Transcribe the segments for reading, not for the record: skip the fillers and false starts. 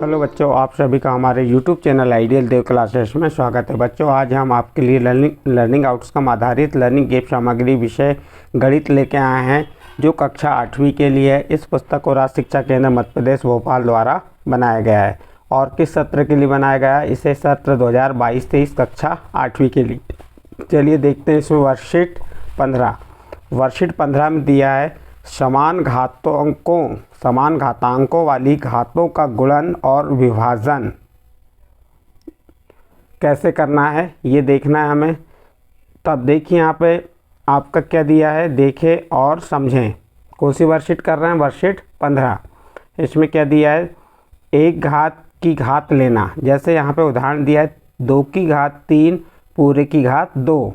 Hello बच्चों, आप सभी का हमारे YouTube चैनल आइडियल देव क्लासेस में स्वागत है। बच्चों, आज हम आपके लिए लर्निंग आउटकम आधारित लर्निंग गेम सामग्री विषय गणित लेके आए हैं, जो कक्षा 8वीं के लिए है। इस पुस्तक को राज्य शिक्षा केंद्र मध्य प्रदेश भोपाल द्वारा बनाया गया है। और किस सत्र के लिए बनाया गया है? इसे सत्र 2022-23 कक्षा 8वीं के लिए। चलिए देखते हैं इसमें वर्कशीट 15 में दिया है समान घातांकों वाली घातों का गुणन और विभाजन कैसे करना है, ये देखना है हमें। तब देखिए यहाँ पे आपका क्या दिया है, देखें और समझें। कौन सी वर्कशीट कर रहे हैं? वर्कशीट 15। इसमें क्या दिया है, एक घात की घात लेना। जैसे यहाँ पे उदाहरण दिया है 2 की घात 3 पूरे की घात 2।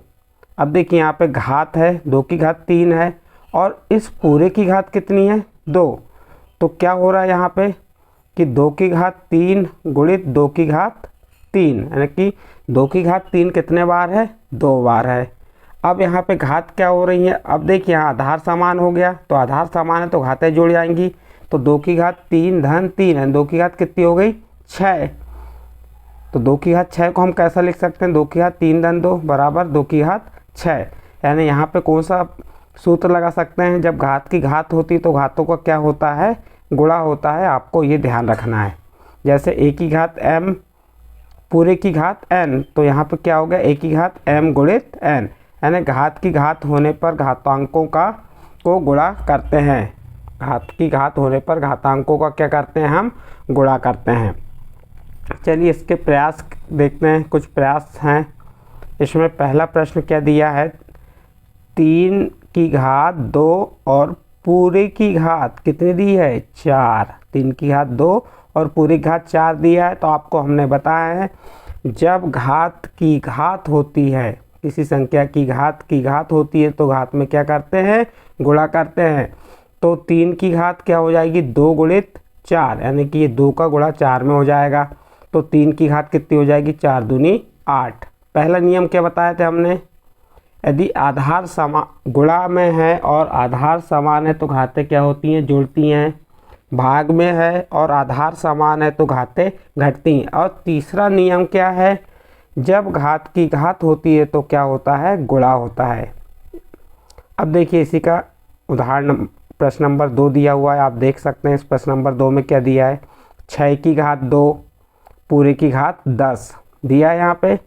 अब देखिए यहाँ पे घात है, 2 की घात 3 है और इस पूरे की घात कितनी है? 2। तो क्या हो रहा है यहाँ पे कि 2 की घात 3 गुणित 2 की घात 3, यानी कि 2 की घात 3 कितने बार है? 2 बार है। अब यहाँ पे घात क्या हो रही है? अब देखिए यहाँ आधार समान हो गया, तो आधार समान है तो घातें जुड़ जाएंगी। तो 2 की घात 3 धन 3 है, 2 की घात कितनी हो गई? 6। तो 2 की घात 6 को हम कैसा लिख सकते हैं? 2 की घात 3 धन 2 बराबर 2 की घात 6। यानी यहाँ पे कौन सा सूत्र लगा सकते हैं? जब घात की घात होती तो घातों का क्या होता है? गुणा होता है। आपको ये ध्यान रखना है। जैसे a की घात m पूरे की घात n, तो यहाँ पे क्या हो गया? a की घात m गुणित n, यानी घात की घात होने पर घातांकों को गुणा करते हैं। घात की घात होने पर घातांकों का क्या करते हैं? हम गुणा करते हैं। चलिए इसके प्रयास देखते हैं। कुछ प्रयास हैं इसमें। पहला प्रश्न क्या दिया है, 3 की घात 2 और पूरे की घात कितनी दी है? 4। 3 की घात 2 और पूरी घात 4 दिया है। तो आपको हमने बताया है जब घात की घात होती है, किसी संख्या की घात होती है तो घात में क्या करते हैं? गुणा करते हैं। तो 3 की घात क्या हो जाएगी? 2 गुणित 4, यानी कि ये 2 का गुणा 4 में हो जाएगा। तो 3 की घात कितनी हो जाएगी? 4 दूनी 8। पहला नियम क्या बताए थे हमने? यदि आधार समान गुणा में है और आधार समान है तो घातें क्या होती हैं? जुड़ती हैं। भाग में है और आधार समान है तो घातें घटती हैं। और तीसरा नियम क्या है, जब घात की घात होती है तो क्या होता है? गुणा होता है। अब देखिए इसी का उदाहरण प्रश्न नंबर 2 दिया हुआ है, आप देख सकते हैं। इस प्रश्न नंबर 2 में क्या दिया है? 6 की घात 2 पूरे की घात 10 दिया है यहाँ पे।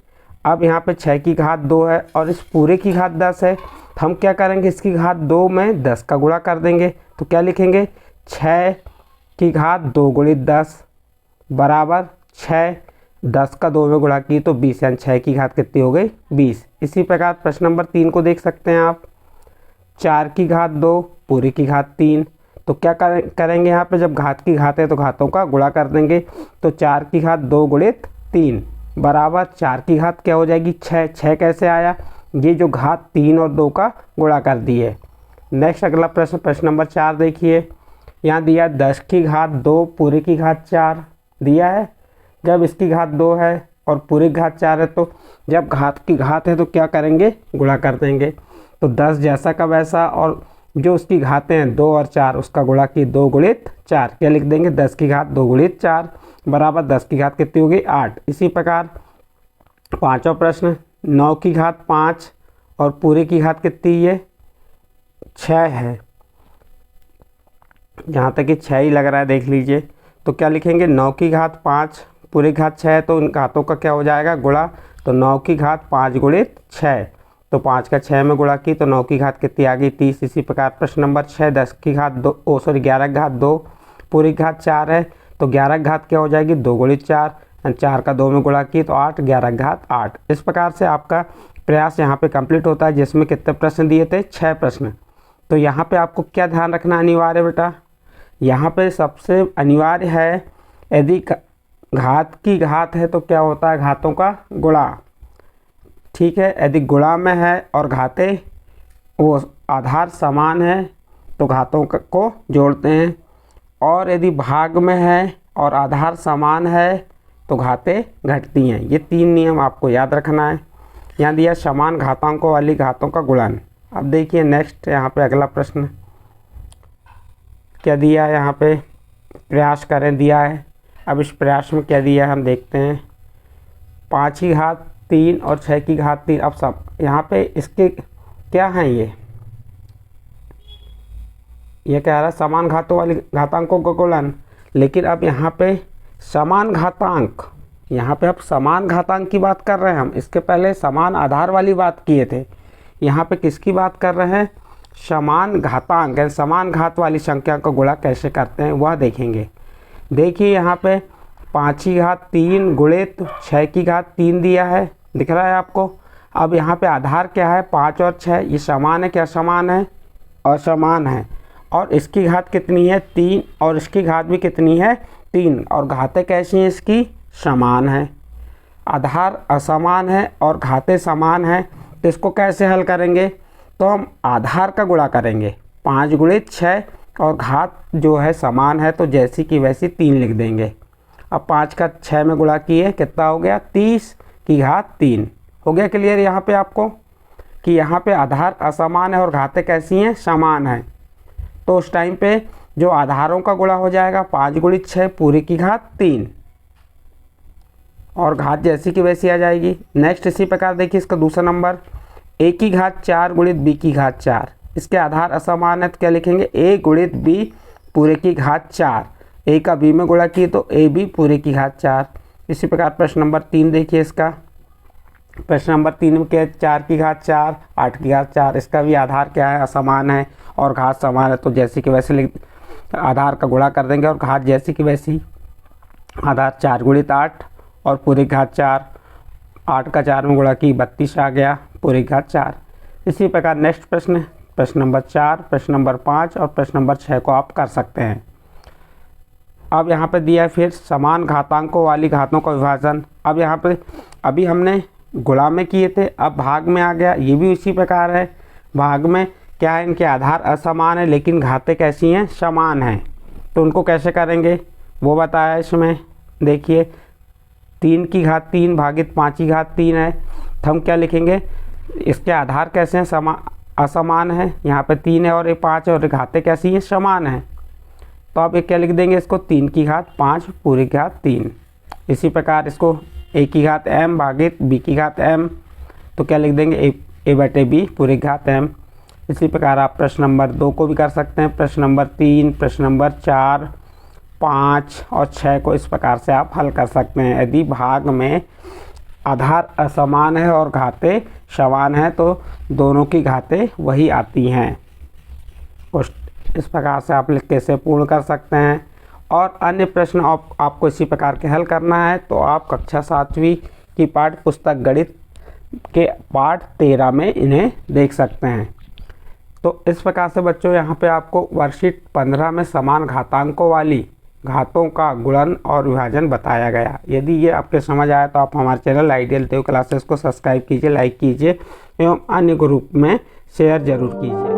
अब यहाँ पे 6 की घात 2 है और इस पूरे की घात 10 है। तो हम क्या करेंगे? इसकी घात 2 में 10 का गुणा कर देंगे। तो क्या लिखेंगे? 6 की घात 2 गुणित 10 बराबर 6। 10 का 2 में गुणा की तो 20, यानी 6 की घात कितनी हो गई? 20। इसी प्रकार प्रश्न नंबर 3 को देख सकते हैं आप। 4 की घात 2 पूरी की घात 3। तो क्या करेंगे यहाँ पे? जब घात की घात है तो घातों का गुणा कर देंगे। तो 4 की घात 2 गुणित 3 बराबर 4 की घात क्या हो जाएगी? 6। 6 कैसे आया? ये जो घात 3 और 2 का गुणा कर दिए। नेक्स्ट अगला प्रश्न, प्रश्न नंबर 4 देखिए। यहाँ दिया 10 की घात 2 पूरी की घात 4 दिया है। जब इसकी घात 2 है और पूरी घात 4 है तो जब घात की घात है तो क्या करेंगे? गुणा कर देंगे। तो 10 जैसा का वैसा, और जो उसकी घातें हैं 2 और 4 उसका गुणा की 2 गुणित 4। क्या लिख देंगे? 10 की घात 2 गुणित 4 बराबर 10 की घात कितनी होगी? 8। इसी प्रकार पांचवा प्रश्न, 9 की घात 5 और पूरे की घात कितनी है? 6 है। जहाँ तक कि 6 ही लग रहा है, देख लीजिए। तो क्या लिखेंगे? 9 की घात 5 पूरी घात 6 है, तो इन घातों का क्या हो जाएगा? गुणा। तो 9 की घात 5 गुणित 6, तो 5 का 6 में गुणा की तो 9 की घात कितनी आ गई? 30। इसी प्रकार प्रश्न नंबर 6, 10 की घात 2 11 की घात 2 पूरी घात 4 है, तो 11 की घात क्या हो जाएगी? 2 गुणित 4, 4 का 2 में गुणा की तो 8, 11 की घात 8। इस प्रकार से आपका प्रयास यहाँ पे कंप्लीट होता है, जिसमें कितने प्रश्न दिए थे? 6 प्रश्न। तो यहाँ पे आपको क्या ध्यान रखना अनिवार्य बेटा? यहाँ पे सबसे अनिवार्य है, यदि घात की घात है तो क्या होता है? घातों का गुणा। ठीक है, यदि गुणा में है और घातें वो आधार समान है तो घातों को जोड़ते हैं, और यदि भाग में है और आधार समान है तो घातें घटती हैं। ये 3 नियम आपको याद रखना है। यहाँ दिया समान घातांकों वाली घातों का गुणन। अब देखिए नेक्स्ट यहाँ पे अगला प्रश्न क्या दिया है। यहाँ पे प्रयास करें दिया है अब इस प्रयास में क्या दिया है हम देखते हैं। 5 की घात 3 और 6 की घात 3। अब सब यहाँ पे इसके क्या हैं, ये कह रहा है समान घातों वाली घातांकों का गुणन। लेकिन अब यहाँ पे समान घातांक, यहाँ पे अब समान घातांक की बात कर रहे हैं हम। इसके पहले समान आधार वाली बात किए थे। यहाँ पे किसकी बात कर रहे हैं, समान घातांक यानी समान घात वाली संख्या को गुणा कैसे करते हैं वह देखेंगे। देखिए यहाँ पे 5 की घात 3 गुणित 6 की घात 3 दिया है, दिख रहा है आपको। अब यहाँ पे आधार क्या है, 5 और 6, ये समान है क्या, समान है, असमान है। और इसकी घात कितनी है, 3, और इसकी घात भी कितनी है, 3। और घातें कैसी हैं इसकी, समान है। आधार असमान है और घातें समान है, तो इसको कैसे हल करेंगे, तो हम आधार का गुणा करेंगे 5 गुणित 6 और घात जो है समान है तो जैसी की वैसी 3 लिख देंगे। अब 5 का 6 में गुणा किए कितना हो गया, 30 की घात 3। हो गया क्लियर यहाँ पे आपको कि यहाँ पे आधार असमान है और घातें कैसी हैं, समान है। तो उस टाइम पे जो आधारों का गुणा हो जाएगा 5 गुणित 6 पूरी की घात 3 और घात जैसी की वैसी आ जाएगी। नेक्स्ट इसी प्रकार देखिए इसका दूसरा नंबर, a की घात 4 गुणित b की घात 4। इसके आधार असमान है तो क्या लिखेंगे, a गुणित b पूरे की घात 4। a का b में गुणा किए तो ab पूरे की घात 4। इसी प्रकार प्रश्न नंबर 3 देखिए इसका। प्रश्न नंबर 3 में क्या है, 4 की घात 4 8 की घात 4। इसका भी आधार क्या है, असमान है और घात समान है तो जैसे कि वैसे आधार का गुणा कर देंगे और घात जैसी की वैसी। आधार 4 गुणित 8 और पूरी घात 4, 8 का 4 में गुणा की 32 आ गया, पूरी घात 4। इसी प्रकार नेक्स्ट प्रश्न, प्रश्न नंबर 4, प्रश्न नंबर 5 और प्रश्न नंबर 6 को आप कर सकते हैं। अब यहाँ पे दिया है फिर समान घातांकों वाली घातों का विभाजन। अब यहाँ पे अभी हमने गुणा में किए थे, अब भाग में आ गया, ये भी उसी प्रकार है। भाग में क्या है, इनके आधार असमान है लेकिन घातें कैसी हैं, समान हैं। तो उनको कैसे करेंगे वो बताया इसमें। देखिए 3 की घात 3 भागित 5 की घात 3 है, तो हम क्या लिखेंगे, इसके आधार कैसे हैं, असमान है। यहाँ पे 3 है और ये 5 है और घातें कैसी हैं, समान है। तो आप ये क्या लिख देंगे, इसको 3 की घात 5 पूरी की घात 3। इसी प्रकार इसको a की घात m भागित b की घात m, तो क्या लिख देंगे, a बटे b पूरी की घात m। इसी प्रकार आप प्रश्न नंबर 2 को भी कर सकते हैं। प्रश्न नंबर 3, प्रश्न नंबर 4, 5 और 6 को इस प्रकार से आप हल कर सकते हैं। यदि भाग में आधार असमान है और घातें समान है तो दोनों की घातें वही आती हैं। इस प्रकार से आप लिख के इसे पूर्ण कर सकते हैं। और अन्य प्रश्न आपको इसी प्रकार के हल करना है तो आप कक्षा 7वीं की पाठ्य पुस्तक गणित के पाठ 13 में इन्हें देख सकते हैं। तो इस प्रकार से बच्चों यहाँ पे आपको वर्कशीट 15 में समान घातांकों वाली घातों का गुणन और विभाजन बताया गया। यदि ये आपके समझ आया तो आप हमारे चैनल आइडियल देव क्लासेस को सब्सक्राइब कीजिए, लाइक कीजिए एवं अन्य ग्रुप में शेयर जरूर कीजिए।